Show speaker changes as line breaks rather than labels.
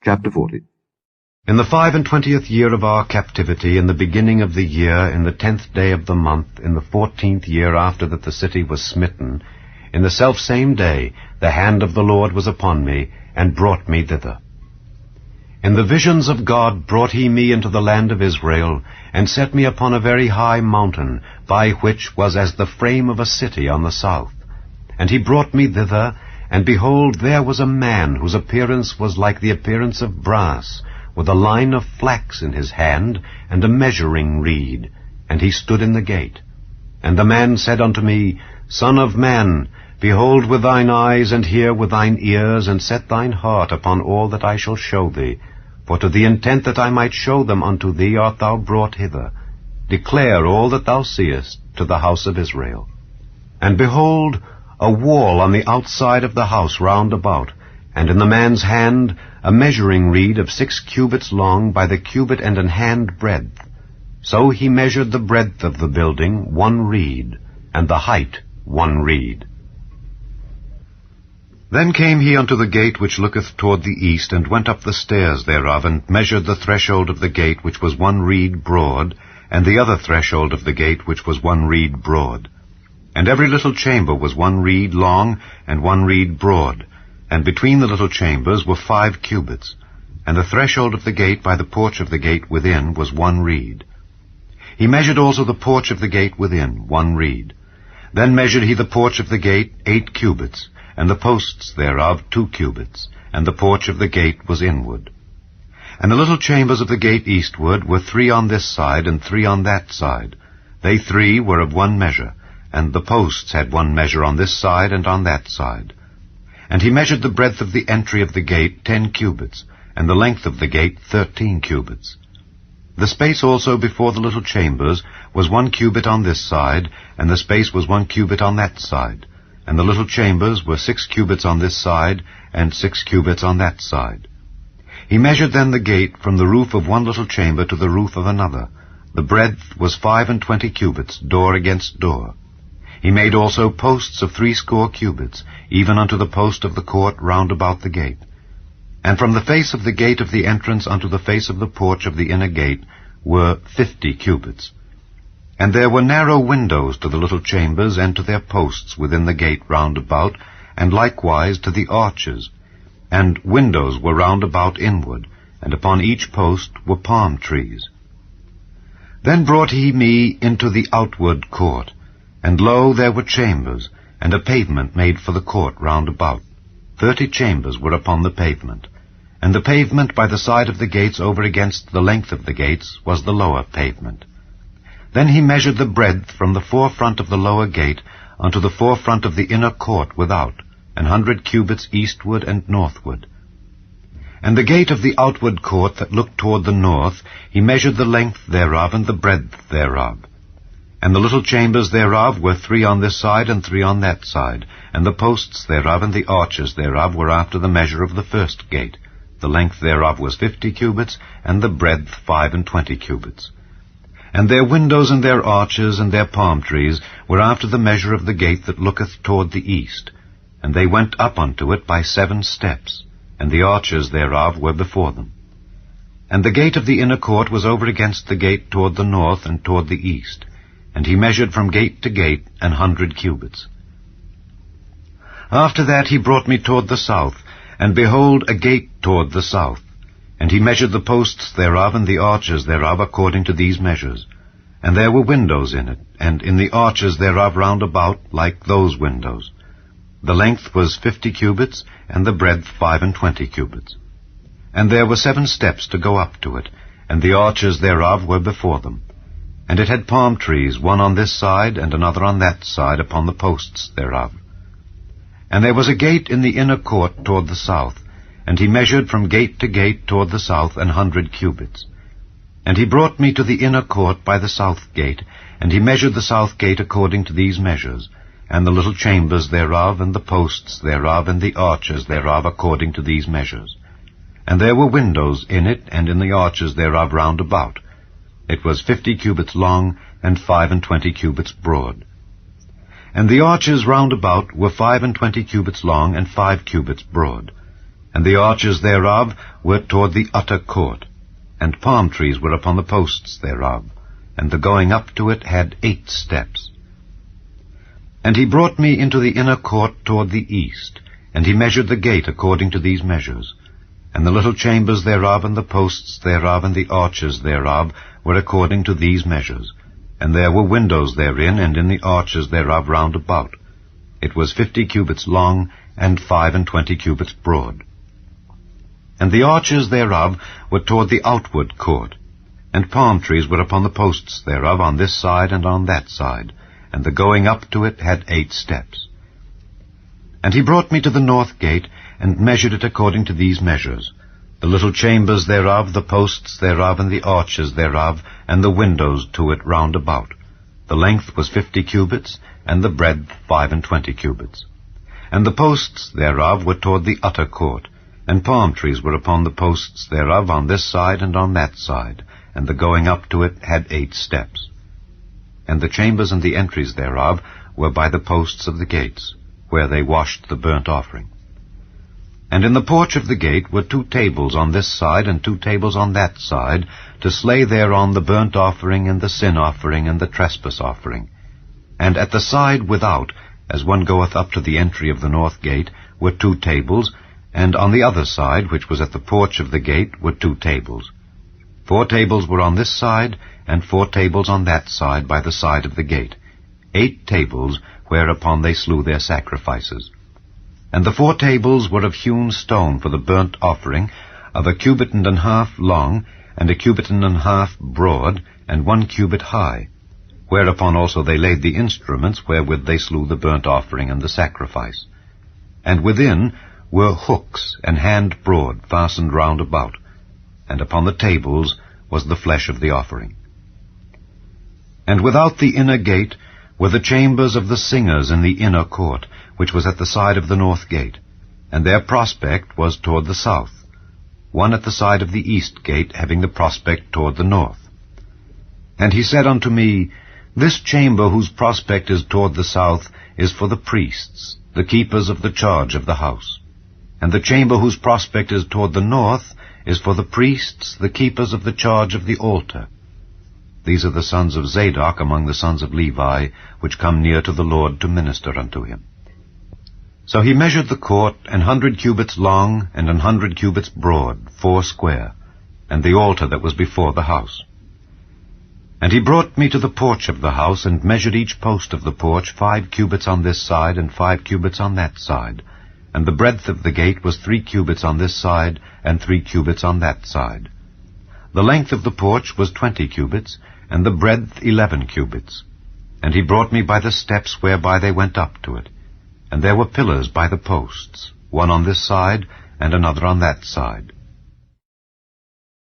Chapter 40.
In the 25th year of our captivity, in the beginning of the year, in the 10th day of the month, in the 14th year after that the city was smitten, in the selfsame day the hand of the Lord was upon me, and brought me thither. In the visions of God brought he me into the land of Israel, and set me upon a very high mountain, by which was as the frame of a city on the south. And he brought me thither, and behold, there was a man whose appearance was like the appearance of brass, with a line of flax in his hand, and a measuring reed. And he stood in the gate. And the man said unto me, Son of man, behold with thine eyes, and hear with thine ears, and set thine heart upon all that I shall show thee. For to the intent that I might show them unto thee art thou brought hither. Declare all that thou seest to the house of Israel. And behold, a wall on the outside of the house round about, and in the man's hand a measuring reed of 6 cubits long by the cubit and an hand breadth. So he measured the breadth of the building 1 reed, and the height 1 reed. Then came he unto the gate which looketh toward the east, and went up the stairs thereof, and measured the threshold of the gate, which was 1 reed broad, and the other threshold of the gate, which was 1 reed broad. And every little chamber was 1 reed long, and 1 reed broad, and between the little chambers were 5 cubits. And the threshold of the gate by the porch of the gate within was 1 reed. He measured also the porch of the gate within 1 reed. Then measured he the porch of the gate 8 cubits, and the posts thereof 2 cubits, and the porch of the gate was inward. And the little chambers of the gate eastward were 3 on this side, and 3 on that side. They 3 were of 1 measure, and the posts had 1 measure on this side and on that side. And he measured the breadth of the entry of the gate 10 cubits, and the length of the gate 13 cubits. The space also before the little chambers was 1 cubit on this side, and the space was 1 cubit on that side. And the little chambers were 6 cubits on this side, and 6 cubits on that side. He measured then the gate from the roof of 1 little chamber to the roof of another. The breadth was 25 cubits, door against door. He made also posts of 60 cubits, even unto the post of the court round about the gate. And from the face of the gate of the entrance unto the face of the porch of the inner gate were 50 cubits. And there were narrow windows to the little chambers, and to their posts within the gate round about, and likewise to the arches. And windows were round about inward, and upon each post were palm trees. Then brought he me into the outward court. And lo, there were chambers, and a pavement made for the court round about. 30 chambers were upon the pavement. And the pavement by the side of the gates over against the length of the gates was the lower pavement. Then he measured the breadth from the forefront of the lower gate unto the forefront of the inner court without, 100 cubits eastward and northward. And the gate of the outward court that looked toward the north, he measured the length thereof and the breadth thereof. And the little chambers thereof were 3 on this side and 3 on that side, and the posts thereof and the arches thereof were after the measure of the first gate. The length thereof was 50 cubits, and the breadth 25 cubits. And their windows and their arches and their palm trees were after the measure of the gate that looketh toward the east. And they went up unto it by 7 steps, and the arches thereof were before them. And the gate of the inner court was over against the gate toward the north and toward the east. And he measured from gate to gate 100 cubits. After that he brought me toward the south, and behold, a gate toward the south. And he measured the posts thereof and the arches thereof according to these measures. And there were windows in it, and in the arches thereof round about like those windows. The length was 50 cubits, and the breadth 25 cubits. And there were 7 steps to go up to it, and the arches thereof were before them. And it had palm trees, 1 on this side, and another on that side, upon the posts thereof. And there was a gate in the inner court toward the south, and he measured from gate to gate toward the south 100 cubits. And he brought me to the inner court by the south gate, and he measured the south gate according to these measures, and the little chambers thereof, and the posts thereof, and the arches thereof according to these measures. And there were windows in it, and in the arches thereof round about. It was 50 cubits long, and 25 cubits broad. And the arches round about were 25 cubits long, and 5 cubits broad. And the arches thereof were toward the utter court, and palm trees were upon the posts thereof, and the going up to it had 8 steps. And he brought me into the inner court toward the east, and he measured the gate according to these measures. And the little chambers thereof, and the posts thereof, and the arches thereof were according to these measures. And there were windows therein, and in the arches thereof round about. It was 50 cubits long, and 25 cubits broad. And the arches thereof were toward the outward court, and palm trees were upon the posts thereof on this side and on that side, and the going up to it had 8 steps. And he brought me to the north gate, and measured it according to these measures, the little chambers thereof, the posts thereof, and the arches thereof, and the windows to it round about. The length was 50 cubits, and the breadth 25 cubits. And the posts thereof were toward the utter court, and palm trees were upon the posts thereof on this side and on that side, and the going up to it had 8 steps. And the chambers and the entries thereof were by the posts of the gates, where they washed the burnt offering. And in the porch of the gate were 2 tables on this side and 2 tables on that side, to slay thereon the burnt offering and the sin offering and the trespass offering. And at the side without, as one goeth up to the entry of the north gate, were 2 tables, and on the other side, which was at the porch of the gate, were 2 tables. 4 tables were on this side, and 4 tables on that side by the side of the gate. 8 tables, whereupon they slew their sacrifices. And the 4 tables were of hewn stone for the burnt offering, of 1.5 cubits long, and 1.5 cubits broad, and 1 cubit high. Whereupon also they laid the instruments wherewith they slew the burnt offering and the sacrifice. And within were hooks and hand broad fastened round about, and upon the tables was the flesh of the offering. And without the inner gate were the chambers of the singers in the inner court, which was at the side of the north gate, and their prospect was toward the south, one at the side of the east gate having the prospect toward the north. And he said unto me, This chamber whose prospect is toward the south is for the priests, the keepers of the charge of the house. And the chamber whose prospect is toward the north is for the priests, the keepers of the charge of the altar. These are the sons of Zadok among the sons of Levi, which come near to the Lord to minister unto him. So he measured the court 100 cubits long and 100 cubits broad, 4 square, and the altar that was before the house. And he brought me to the porch of the house, and measured each post of the porch 5 cubits on this side, and 5 cubits on that side. And the breadth of the gate was 3 cubits on this side, and 3 cubits on that side. The length of the porch was 20 cubits, and the breadth 11 cubits. And he brought me by the steps whereby they went up to it. And there were pillars by the posts, one on this side, and another on that side.